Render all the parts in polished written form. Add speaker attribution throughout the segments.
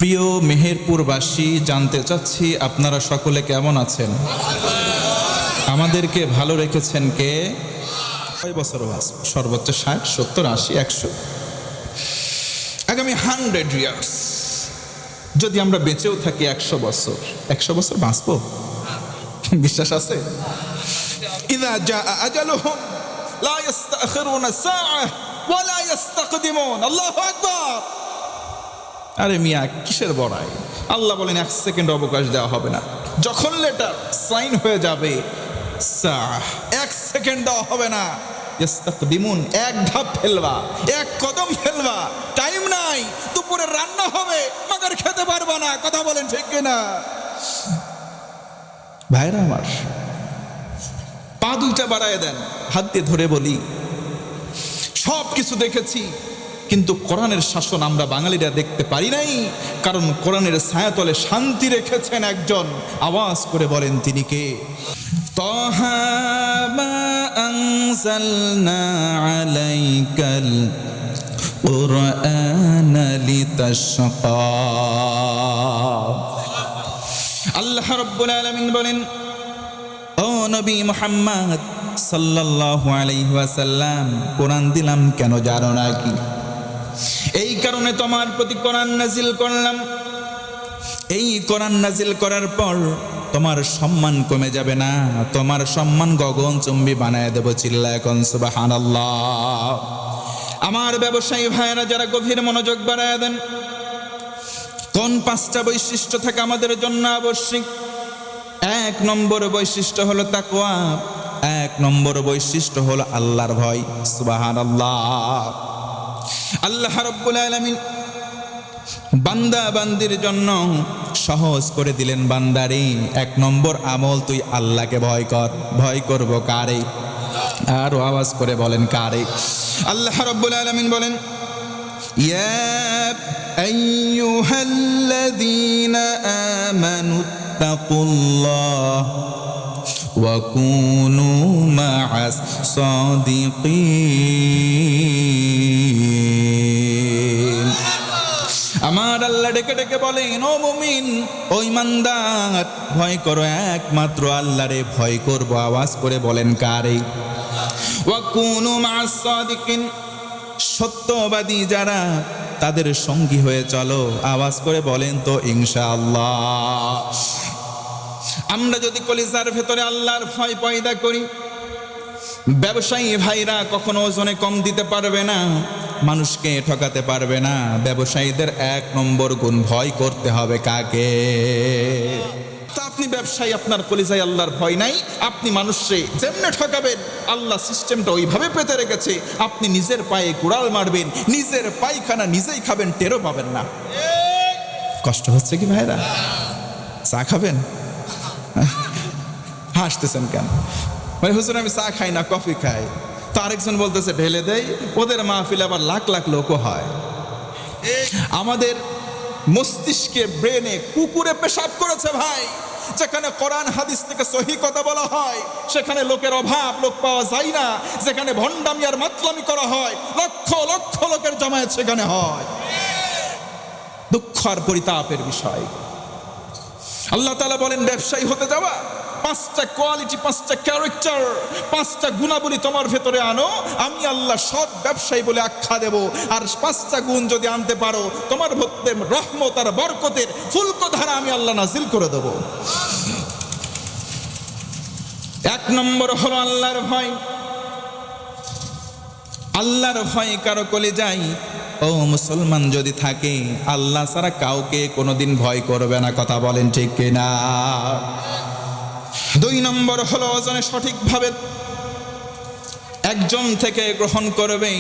Speaker 1: প্রিয় মেহেরপুরবাসী, জানতে চাচ্ছি আপনারা সকলে কেমন আছেন? আমাদেরকে ভালো রেখেছেন কে? কয় বছর বাঁচব? সর্বোচ্চ 60, 70, 80, 100, আগামী 100 ইয়ার্স যদি আমরা বেঁচেও থাকি 100 বছর, 100 বছর বাঁচবো? বিশ্বাস আছে? ইযা জাআ আজালুহুম লা ইস্তাখিরুনা সাআহ ওয়া লা ইস্তাকদিমুন। আল্লাহু আকবার। আরে মিয়া, কিসের বড়াই? আল্লাহ বলেন 1 সেকেন্ড অবকাশ দেওয়া হবে না। যখন লেটার সাইন হয়ে যাবে, 1 সেকেন্ড দেওয়া হবে না। ইস্তাকদিমুন, এক ধাপ ফেলবা, এক কদম ফেলবা, টাইম নাই। দুপুরে রান্না হবে, মাগার খেতে পারবা না। কথা বলেন ঠিক কিনা? ভাইরা আমার, পা দুইটা বাড়ায় দেন, হাত দিয়ে ধরে বলি, সব কিছু দেখেছি, কিন্তু কোরআনের শাসন আমরা বাঙালিরা দেখতে পারি নাই। কারণ কোরআনের ছায়াতলে শান্তি রেখেছেন একজন। আওয়াজ করে বলেন তিনি কে? তাহা মা আনজালনা আলাইকাল কুরআনা লিতাশকা। আল্লাহ রাব্বুল আলামিন বলেন, ও নবী মুহাম্মদ সাল্লাল্লাহু আলাইহি ওয়াসাল্লাম, কোরআন দিলাম কেন জানো নাকি? এই কারণে তোমার প্রতি কোরআন নাজিল করলাম। এই কোরআন নাজিল করার পর তোমার সম্মান কমে যাবে না, তোমার সম্মান গগনচুম্বী বানায় দেব। চিল্লায় এখন সুবহানাল্লাহ। আমার ব্যবসায়ী ভাইয়েরা যারা গভীর মনোযোগ বাড়ায় দেন, কোন 5টা বৈশিষ্ট্য থাকে আমাদের জন্য আবশ্যিক? 1 নম্বর বৈশিষ্ট্য হলো তাকওয়া। 1 নম্বর বৈশিষ্ট্য হলো আল্লাহর ভয়। সুবহানাল্লাহ। আল্লাহ রাব্বুল আলামিন বান্দা বান্দির জন্য সহজ করে দিলেন। বান্দারে, 1 নম্বর আমল, তুই আল্লাহকে ভয় কর। ভয় করব কারে? আর আওয়াজ করে বলেন কারে? আল্লাহ রাব্বুল আলামিন বলেন, ইয়া আইয়ুহাল্লাযীনা আমানু তাকুল্লাহ ওয়া কুনু মা'আস সাদিকিন। আমার আল্লাহ ডেকে ডেকে বলেন, ও মুমিন, ও ঈমানদার, ভয় করো একমাত্র আল্লাহরে। ভয় করব, আওয়াজ করে বলেন কারে? ওয়া কুনু মা'আস সাদিকিন, সত্যবাদী যারা, তাদের সঙ্গী হয়ে চলো। আওয়াজ করে বলেন তো ইনশাআল্লাহ। আমরা যদি কলিজার ভেতরে আল্লাহর ভয় পয়দা করি, ব্যবসায়ী ভাইরা কখনো ওজনে কম দিতে পারবে না, মানুষকে ঠকাতে পারবে না। ব্যবসায়ীদের 1 নম্বর গুণ, ভয় করতে হবে কাকে? তা আপনি ব্যবসায়ী, আপনার কলিজায় আল্লাহর ভয় নাই, আপনি মানুষকে যেমনে ঠকাবেন, আল্লাহ সিস্টেমটা ওইভাবে পেতে রেখেছে। আপনি নিজের পায়ে কুড়াল মারবেন, নিজের পায়খানা নিজেই খাবেন, টেরও পাবেন না। কষ্ট হচ্ছে কি ভাইরা? চা খাবেন? হাসতেছেন কেন? মানে হুজুর আমি চা খাই না, কফি খাই। তো আরেকজন বলতেছে ঢেলে দেয়। ওদের মাহফিলে আবার লাখ লাখ লোকও হয়। আমাদের মস্তিষ্কে, ব্রেনে কুকুরে পেশাব করেছে ভাই। যেখানে কোরআন হাদিস থেকে সহি কথা বলা হয়, সেখানে লোকের অভাব, লোক পাওয়া যায় না। যেখানে ভণ্ডামি আর মাতলামি করা হয়, লক্ষ লক্ষ লোকের জমায়েত সেখানে হয়। দুঃখ আর পরিতাপের বিষয়। আল্লাহ তাআলা বলেন, ব্যবসায়ী হতে যাওয়া, 5টা কোয়ালিটি, 5টা ক্যারেক্টার, 5টা গুণাবলী তোমার ভেতরে আনো, আমি আল্লাহ সৎ ব্যবসায়ী বলে আখ্যা দেব। আর 5টা গুণ যদি আনতে পারো, তোমার ভেতরে রহমত আর বরকতের ফুলকধারা আমি আল্লাহ নাজিল করে দেব। 1 নম্বর হলো আল্লাহর ভয়। আল্লাহর ভয় কারো কলিজায়, ও মুসলমান যদি থাকে, আল্লাহ ছাড়া কাউকে কোনোদিন ভয় করবে না। কথা বলেন ঠিক কিনা? 2 নম্বর হলো ওজনে সঠিকভাবে একজন থেকে গ্রহণ করবে,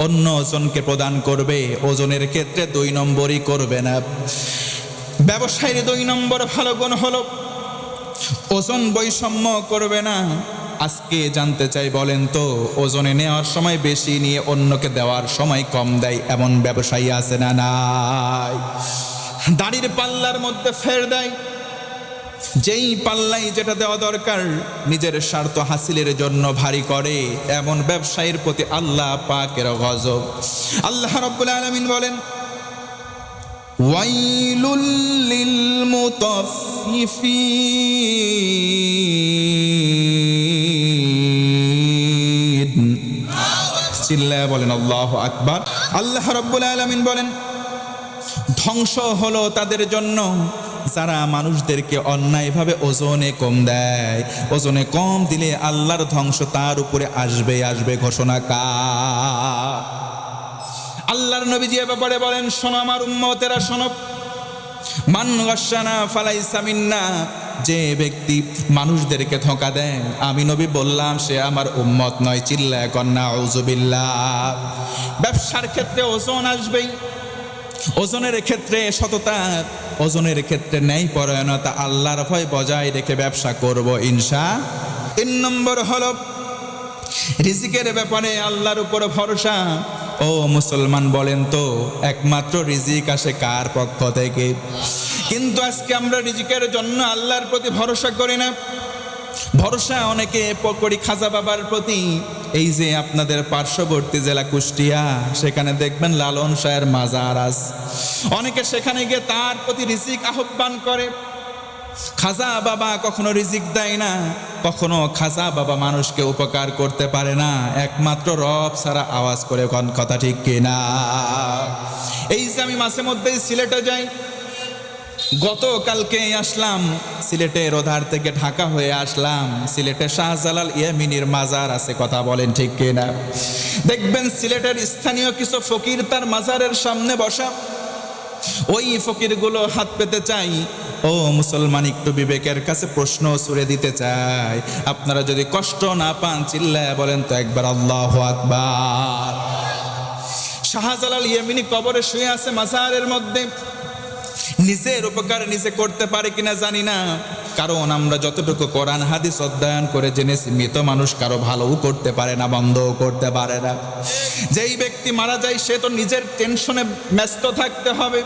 Speaker 1: অন্য ওজনকে প্রদান করবে। ওজনের ক্ষেত্রে 2 নম্বরই করবে না। ব্যবসায়ীর 2 নম্বর ভালো গুণ হলো ওজন বৈষম্য করবে না। আজকে জানতে চাই, বলেন তো, ওজনে নেওয়ার সময় বেশি নিয়ে অন্যকে দেওয়ার সময় কম দেয়, এমন ব্যবসায়ী আছে না নাই? দাড়ির পাল্লার মধ্যে ফের দেয়, যেই পাল্লাই যেটা দেওয়া দরকার নিজের স্বার্থ হাসিলের জন্য ভারী করে, এমন ব্যবসায়ীর প্রতি আল্লাহ পাকের গজব। আল্লাহ রাব্বুল আলামিন বলেন, ওয়াইলুল লিল মুতাফফিফিন। চিল্লায়া বলেন আল্লাহু আকবার। আল্লাহ রাব্বুল আলামিন বলেন, ধ্বংস হলো তাদের জন্য যারা মানুষদেরকে অন্যায়ভাবে ওজনে কম দেয়। ওজনে কম দিলে আল্লাহর ধ্বংস তার উপরে আসবে আসবে। ঘোষণা কার? আল্লাহর নবীজি এ ব্যাপারে বলেন, শোনো আমার উম্মতেরা শোনো, মান গাশশানা ফালাইসা মিন্না। যে ব্যক্তি মানুষদেরকে ধোঁকা দেয়, আমি নবী বললাম সে আমার উম্মত নয়। চিল্লায়া কন্না আউযুবিল্লাহ। ব্যবসার ক্ষেত্রে ওজন আসবেই, ওজনের ক্ষেত্রে সততা, ওজনের ক্ষেত্রে ন্যায় পরায়ণতা, আল্লাহর ভয় বজায় রেখে ব্যবসা করব ইনশাআল্লাহ। 3 নম্বর হলো রিজিকের ব্যাপারে আল্লাহর উপর ভরসা। ও মুসলমান বলেন তো, একমাত্র রিজিক আসে কার পক্ষ থেকে? কিন্তু আজকে আমরা রিজিকের জন্য আল্লাহর প্রতি ভরসা করি না। ভরসা অনেকে করি খাজা বাবার প্রতি। এই যে আপনাদের পার্শ্ববর্তী জেলা কুষ্টিয়া, সেখানে দেখবেন লালন শাহের মাজার আছে। অনেকে সেখানে গিয়ে তার প্রতি রিজিক আহ্বান করে। খাজা বাবা কখনো রিজিক দেয় না, কখনো খাজা বাবা মানুষকে উপকার করতে পারে না, একমাত্র রব ছাড়া। আওয়াজ করে কোন কথা ঠিক কিনা? এই যে আমি মাঝে মধ্যেই সিলেটে যাই, গতকালকে আসলাম সিলেটের ওধার থেকে ঢাকা হয়ে আসলাম। সিলেটে শাহজালাল ইয়ামিনীর মাজার আছে, কথা বলেন ঠিক কিনা? দেখবেন সিলেটের স্থানীয় কিছু ফকির তার মাজারের সামনে বসা। ওই ফকিরগুলো হাত পেতে চাই। ও মুসলমান, একটু বিবেকের কাছে প্রশ্ন ছুড়ে দিতে চাই, আপনারা যদি কষ্ট না পান চিল্লায়া বলেন তো একবার আল্লাহু আকবার। শাহজালাল ইয়ামিনী কবরে শুয়ে আছে মাজারের মধ্যে। নিজের উপকার নিজে করতে পারে কিনা জানি না, কারণ আমরা যতটুকু কোরআন হাদিস অধ্যয়ন করে জেনেছি, মৃত মানুষ কারো ভালোও করতে পারে না, বন্ধও করতে পারে না। যেই ব্যক্তি মারা যায় সে তো নিজের টেনশনে ব্যস্ত থাকতে হবে,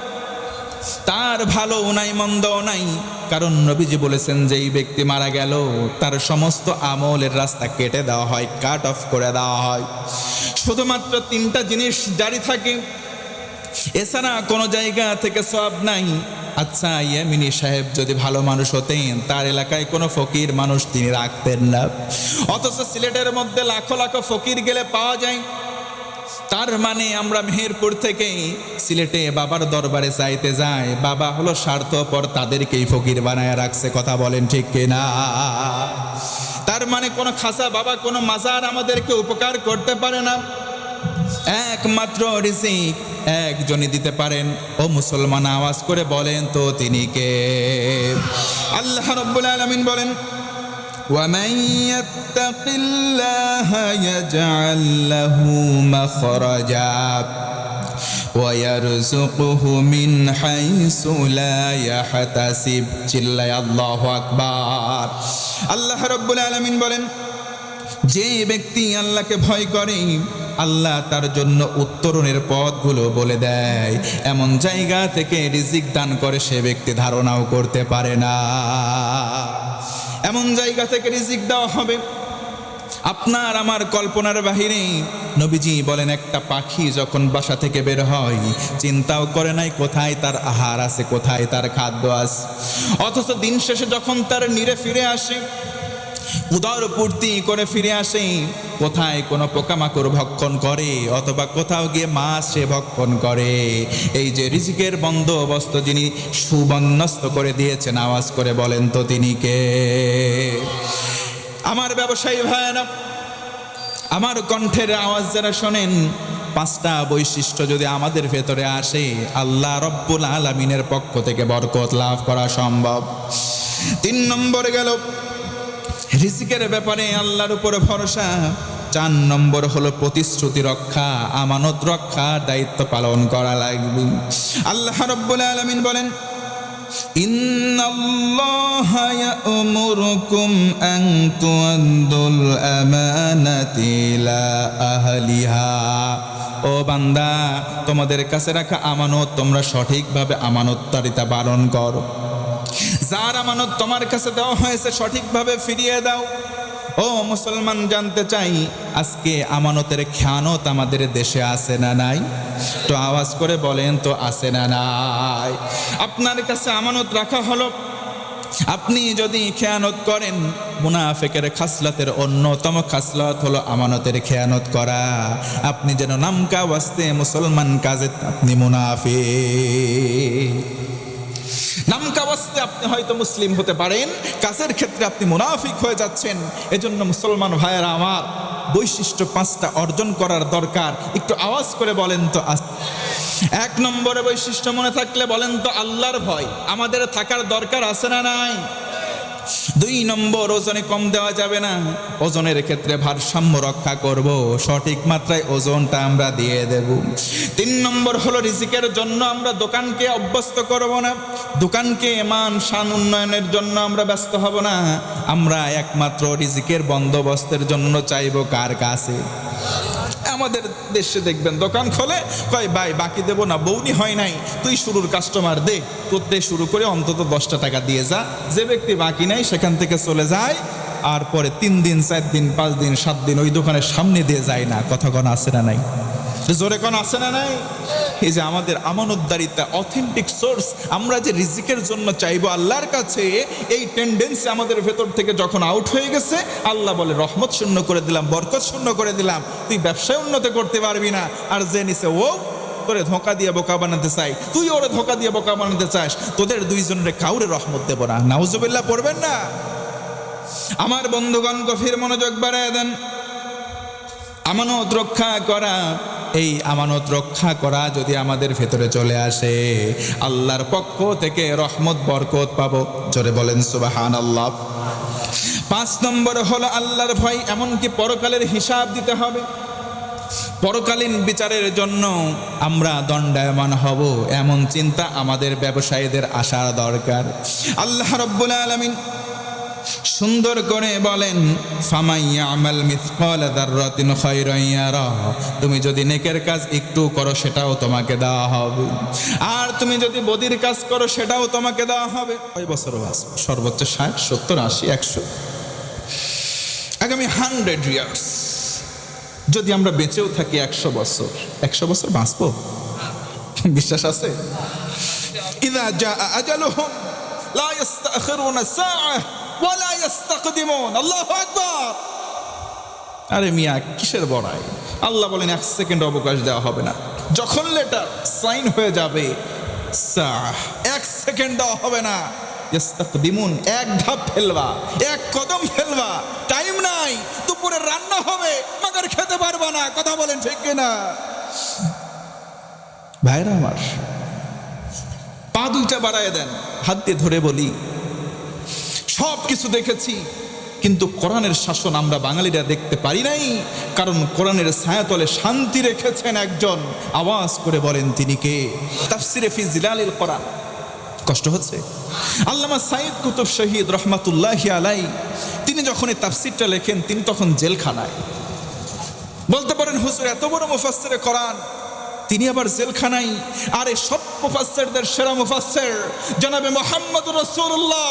Speaker 1: তার ভালো নাই মন্দও নাই। কারণ নবীজি বলেছেন, যেই ব্যক্তি মারা গেল তার সমস্ত আমলের রাস্তা কেটে দেওয়া হয়, কাট অফ করে দেওয়া হয়। শুধুমাত্র 3টা জিনিস জারি থাকে, এছাড়া কোনো জায়গা থেকে সওয়াব নাই। আচ্ছা, ইয়ামিনী সাহেব যদি ভালো মানুষ হতেন, তার এলাকায় কোনো ফকির মানুষ তিনি রাখতেন না। অথচ সিলেটের মধ্যে লাখো লাখো ফকির গেলে পাওয়া যায়। তার মানে আমরা মেহেরপুর থেকে সিলেটে বাবার দরবারে চাইতে যাই, বাবা হলো স্বার্থপর, তাদেরকেই ফকির বানায় রাখছে। কথা বলেন ঠিক কিনা? তার মানে কোনো খাসা বাবা, কোনো মাজার আমাদেরকে উপকার করতে পারে না। একমাত্র রিজিক একজনই দিতে পারেন। ও মুসলমান, আওয়াজ করে বলেন তো তিনি কে? আল্লাহ রাব্বুল আলামিন বলেন, وَمَن يَتَّقِ اللَّهَ يَجْعَل لَّهُ مَخْرَجًا وَيَرْزُقْهُ مِنْ حَيْثُ لَا يَحْتَسِبُ। চিল্লায় আল্লাহু আকবার। আল্লাহ রাব্বুল আলামিন বলেন, যে ব্যক্তি আল্লাহকে ভয় করে, আল্লাহ তার জন্য উত্তরণের পথগুলো বলে দেয়। এমন জায়গা থেকে রিজিক দান করে সে ব্যক্তি ধারণাও করতে পারে না। এমন জায়গা থেকে রিজিক দেওয়া হবে আপনার আমার কল্পনার বাহিরে। নবীজি বলেন, একটা পাখি যখন বাসা থেকে বের হয়, চিন্তাও করে নাই কোথায় তার আহার আছে, কোথায় তার খাদ্য আছে। অথচ দিন শেষে যখন তার নিরে ফিরে আসে, উদর পূর্তি করে ফিরে আসে, কোথায় কোনো পোকামাকড় ভক্ষণ করে অথবা কোথাও গিয়ে মাছ সে ভক্ষণ করে। এই যে রিজিকের বন্দোবস্ত যিনি সুবন্দোবস্ত করে দিয়েছেন, আওয়াজ করে বলেন তো তিনি কে? আমার ব্যবসায়ী ভাইয়েরা, আমার কণ্ঠের আওয়াজ যারা শোনেন, 5টা বৈশিষ্ট্য যদি আমাদের ভেতরে আসে, আল্লাহ রব্বুল আলামিনের পক্ষ থেকে বরকত লাভ করা সম্ভব। 3 নম্বর গেল রিজিকের ব্যাপারে আল্লাহর উপরে ভরসা। 4 নম্বর হলো প্রতিশ্রুতি রক্ষা, আমানত রক্ষার দায়িত্ব পালন করা লাগবে। আল্লাহ রাব্বুল আলামিন বলেন, ইন্নাল্লাহা ইয়া'মুরুকুম আন তু'আদ্দুল আমানাতি ইলা আহলিহা। ও বান্দা, তোমাদের কাছে রাখা আমানত তোমরা সঠিকভাবে আমানতদারিতা পালন করো। যার আমানত তোমার কাছে দেওয়া হয়েছে সঠিকভাবে ফিরিয়ে দাও। ও ও মুসলমান, জানতে চাই আজকে আমানতের খেয়ানত আমাদের দেশে আছে না নাই? তো আওয়াজ করে বলেন তো আছে না নাই? আপনার কাছে আমানত রাখা হলো, আপনি যদি খেয়ানত করেন, মুনাফিকের খাসলাতের অন্যতম খাসলত হলো আমানতের খেয়ানত করা। আপনি যেন নামকা ওয়াস্তে মুসলমান, কাজে আপনি মুনাফিক। নামকা ওয়াস্তে আপনি হয়তো মুসলিম হতে পারেন, কাজের ক্ষেত্রে আপনি মুনাফিক হয়ে যাচ্ছেন। এজন্য মুসলমান ভাইয়েরা আমার, বৈশিষ্ট্য 5টা অর্জন করার দরকার। একটু আওয়াজ করে বলেন তো। 1 নম্বরে বৈশিষ্ট্য মনে থাকলে বলেন তো আল্লাহর ভয় আমাদের থাকার দরকার আছে না নাই? 2 নম্বর, ওজনে কম দেওয়া যাবে না, ওজনের ক্ষেত্রে ভারসাম্য রক্ষা করব, সঠিক মাত্রায় ওজনটা আমরা দিয়ে দেব। 3 নম্বর হলো রিজিকের জন্য আমরা দোকানকে অভ্যস্ত করব না, দোকানকে মান শান উন্নয়নের জন্য আমরা ব্যস্ত হব না। আমরা একমাত্র রিজিকের বন্দোবস্তের জন্য চাইব কার কাছে? আমাদের দেশে দেখবেন দোকান খোলে, কয় ভাই বাকি দেবো না, বউনি হয় নাই, তুই শুরুর কাস্টমার দে, করতে শুরু করে অন্তত 10টা টাকা দিয়ে যা। যে ব্যক্তি বাকি নাই সেখান থেকে চলে যায়, আর পরে 3 দিন 4 দিন 5 দিন 7 দিন ওই দোকানের সামনে দিয়ে যায় না। কথা কোন আছে না নাই? জোরে কোন আছে না নাই? এই যে আমাদের আমানতদারিতা, অথেন্টিক সোর্স, আমরা যে রিজিকের জন্য চাইবো আল্লাহর কাছে, এই টেন্ডেন্সি আমাদের ভেতর থেকে যখন আউট হয়ে গেছে, আল্লাহ বলে রহমত শূন্য করে দিলাম, বরকত শূন্য করে দিলাম, তুই ব্যবসায় উন্নতি করতে পারবি না। আর যে নিছে ও তোরে ধোঁকা দিয়ে বোকা বানাতে চাই, তুই ওরে ধোঁকা দিয়ে বোকা বানাতে চাস, তোদের 2 জনের কাউরে রহমত দেব না। নাউজুবিল্লাহ পড়বেন না? আমার বন্ধুগণ, গভীর মনোযোগ বাড়ায় দেন। আমানত রক্ষা করা, এই আমানত রক্ষা করা যদি আমাদের ভেতরে চলে আসে, আল্লাহর পক্ষ থেকে রহমত বরকত পাবো। জোরে বলেন সুবহানাল্লাহ। 5 নম্বর হলো আল্লাহর ভয়, এমনকি পরকালের হিসাব দিতে হবে। পরকালীন বিচারের জন্য আমরা দণ্ডায়মান হব, এমন চিন্তা আমাদের ব্যবসায়ীদের আসার দরকার। আল্লাহ রাব্বুল আলামিন সুন্দর করে বলেন, ফামাইয়ামাল মিসকাল যাররাতিন খায়রান ইয়ারা, তুমি যদি নেকের কাজ একটু করো সেটাও তোমাকে দেওয়া হবে, আর তুমি যদি বদির কাজ করো সেটাও তোমাকে দেওয়া হবে। কয় বছর বাঁচবো? সর্বোচ্চ 60, 70, 80, 100, আগামী 100 ইয়ার্স। যদি আমরা বেঁচেও থাকি 100 বছর, 100 বছর বাঁচবো? বিশ্বাস আছে? ইযা জা আজালুহুম লা ইস্তাখিরুনা সাআহ ওয়ালা ইস্তাকদিমুন। আল্লাহু আকবার। আরে মিয়া, কিসের বড়াই? আল্লাহ বলেন 1 সেকেন্ড অবকাশ দেওয়া হবে না। যখন লেটার সাইন হয়ে যাবে, 1 সেকেন্ড দেওয়া হবে না। ইস্তাকদিমুন, 1 ধাপ ফেলবা, 1 কদম ফেলবা, টাইম নাই। দুপুরে রান্না হবে, মাগার খেতে পারবা না। কথা বলেন ঠিক কিনা? ভাইরা আমার, পা 2টা বাড়ায় দেন, হাত দিয়ে ধরে বলি, সব কিছু দেখেছি, কিন্তু কোরআনের শাসন আমরা বাঙালিরা দেখতে পারি নাই। কারণ কোরআনের ছায়াতলে শান্তি রেখেছেন একজন। আওয়াজ করে বলেন তিনি কে? তাফসিরে ফি জিলালিল কোরআন। কষ্ট হচ্ছে? আল্লামা সাইদ কুতুব শহীদ রহমাতুল্লাহি আলাই, তিনি যখন এই তাফসিরটা লেখেন, তিনি তখন জেলখানায়। বলতে পারেন হুজুর এত বড় মুফাসসিরে কোরআন, তিনি আবার জেলখানায়। আর এই সব মুফাসসিরদের সেরা মুফাসসির জনাবে মুহাম্মদুর রাসূলুল্লাহ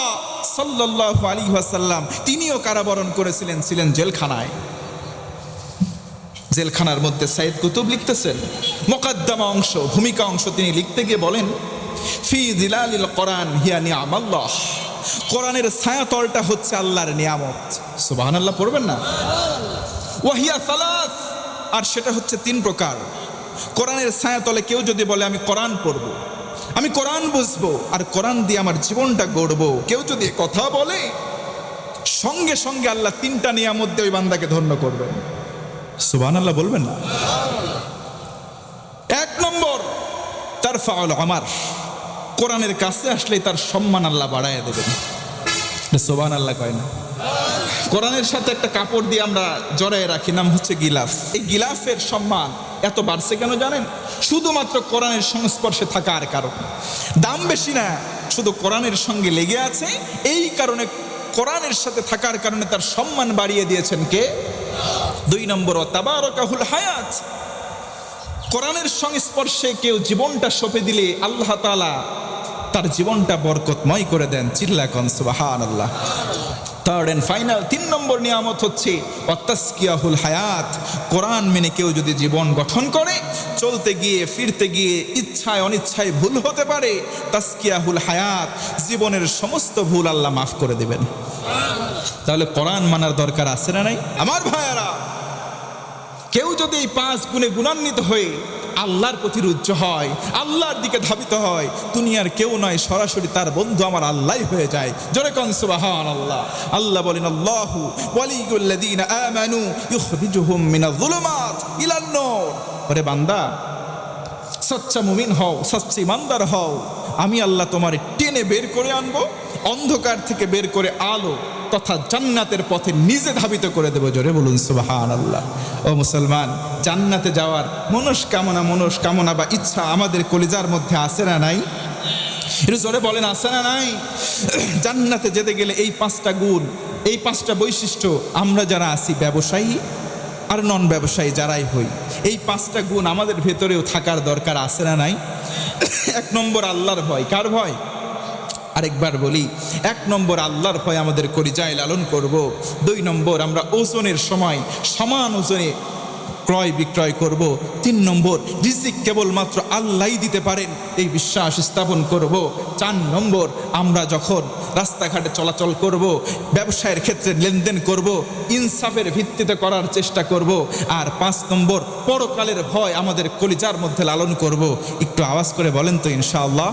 Speaker 1: সাল্লাল্লাহু আলাইহি ওয়াসাল্লাম, তিনিও কারাবরণ করেছিলেন, ছিলেন জেলখানায়। জেলখানার মধ্যে সাইদ কুতুব লিখতেছেন মুকদ্দমা অংশ, ভূমিকা অংশ। তিনি লিখতে গিয়ে বলেন, ফি জিলালিল কোরআন হিয়া নিয়ামাল্লাহ, কোরআনের ছায়াতলটা হচ্ছে আল্লাহর নিয়ামত। সুবহানাল্লাহ পড়বেন না? ওয়াহিয়া সালাস, আর সেটা হচ্ছে 3 প্রকার। কোরআনের ছায়াতলে কেউ যদি বলে আমি কোরআন পড়ব, আমি কোরআন বুঝবো, আর কোরআন দিয়ে আমার জীবনটা গড়বো, কেউ যদি কথা বলে, সঙ্গে সঙ্গে আল্লাহ 3টা নিয়ামত দিয়ে ওই বান্দাকে ধন্য করবেন। সুবহানাল্লাহ বলবেন না? 1 নম্বর, তারফাউল উমার, কোরআনের কাছে আসলেই তার সম্মান আল্লাহ বাড়ায় দেবেন। সুবহানাল্লাহ কয় না? কোরআনের সাথে একটা কাপড় দিয়ে আমরা জড়ায় রাখি, নাম হচ্ছে গিলাফ। এই গিলাফের সম্মান এত বাড়ছে কেন জানেন? শুধুমাত্র কোরআনের সংস্পর্শে থাকার কারণে। দাম বেশি না, শুধু কোরআনের সঙ্গে লেগে আছে, এই কারণে, কোরআনের সাথে থাকার কারণে তার সম্মান বাড়িয়ে দিয়েছেন কে? 2 নম্বর, তাবারাকাহুল হায়াত, কোরআনের সংস্পর্শে কেউ জীবনটা সঁপে দিলে আল্লাহ তাআলা তার জীবনটা বরকতময় করে দেন। চিল্লা কোন সুবহানাল্লাহ। থার্ড অ্যান্ড ফাইনাল 3 নম্বর নিয়ামত হচ্ছে ওয়াতাসকিয়াহুল হায়াত। কোরআন মেনে কেউ যদি জীবন গঠন করে, চলতে গিয়ে ফিরতে গিয়ে ইচ্ছায় অনিচ্ছায় ভুল হতে পারে, তাসকিয়াহুল হায়াত, জীবনের সমস্ত ভুল আল্লাহ মাফ করে দেবেন। তাহলে কোরআন মানার দরকার আছে না নাই আমার ভাইয়ারা? কেউ যদি এই 5 গুণে গুণান্বিত হয়ে আল্লাহর প্রতি রুজ্জ হয়, আল্লাহর দিকে ধাবিত হয়, দুনিয়ার কেউ নয়, সরাসরি তার বন্ধু আমার আল্লাহই হয়ে যায়। জোরে কোন সুবহানাল্লাহ। আল্লাহ বলেন, আল্লাহু ওয়ালিয়ুল্লাযীনা আমানু ইখরিজুহুম মিনাজ-যুলুমাত ইলান-নূর। ওরে বান্দা, সচ্চা মুমিন হও, সচ্চা ইমানদার হও, আমি আল্লাহ তোমার টেনে বের করে আনবো, অন্ধকার থেকে বের করে আলো তথা জান্নাতের পথে নিজে ধাবিত করে দেবো। জোরে বলুন সুবহানাল্লাহ। ও মুসলমান, জান্নাতে যাওয়ার মনস্কামনা বা ইচ্ছা আমাদের কলিজার মধ্যে আছে না নাই? একটু জোরে বলেন, আছে না নাই? জান্নাতে যেতে গেলে এই 5টা গুণ, এই 5টা বৈশিষ্ট্য, আমরা যারা আছি ব্যবসায়ী আর নন ব্যবসায়ী যারাই হই, এই 5টা গুণ আমাদের ভেতরেও থাকার দরকার আছে না নাই? 1 নম্বর আল্লাহর ভয়। কার ভয়? আরেকবার বলি, 1 নম্বর আল্লাহর ভয় আমাদের কলিজায় লালন করব। 2 নম্বর, আমরা ওজনের সময় সমান ওজনে ক্রয় বিক্রয় করব। 3 নম্বর, রিজিক কেবলমাত্র আল্লাহই দিতে পারেন, এই বিশ্বাস স্থাপন করব। 4 নম্বর, আমরা যখন রাস্তাঘাটে চলাচল করব, ব্যবসায়ের ক্ষেত্রে লেনদেন করব, ইনসাফের ভিত্তিতে করার চেষ্টা করব। আর 5 নম্বর, পরকালের ভয় আমাদের কলিজার মধ্যে লালন করব। একটু আওয়াজ করে বলেন তো ইনশাআল্লাহ।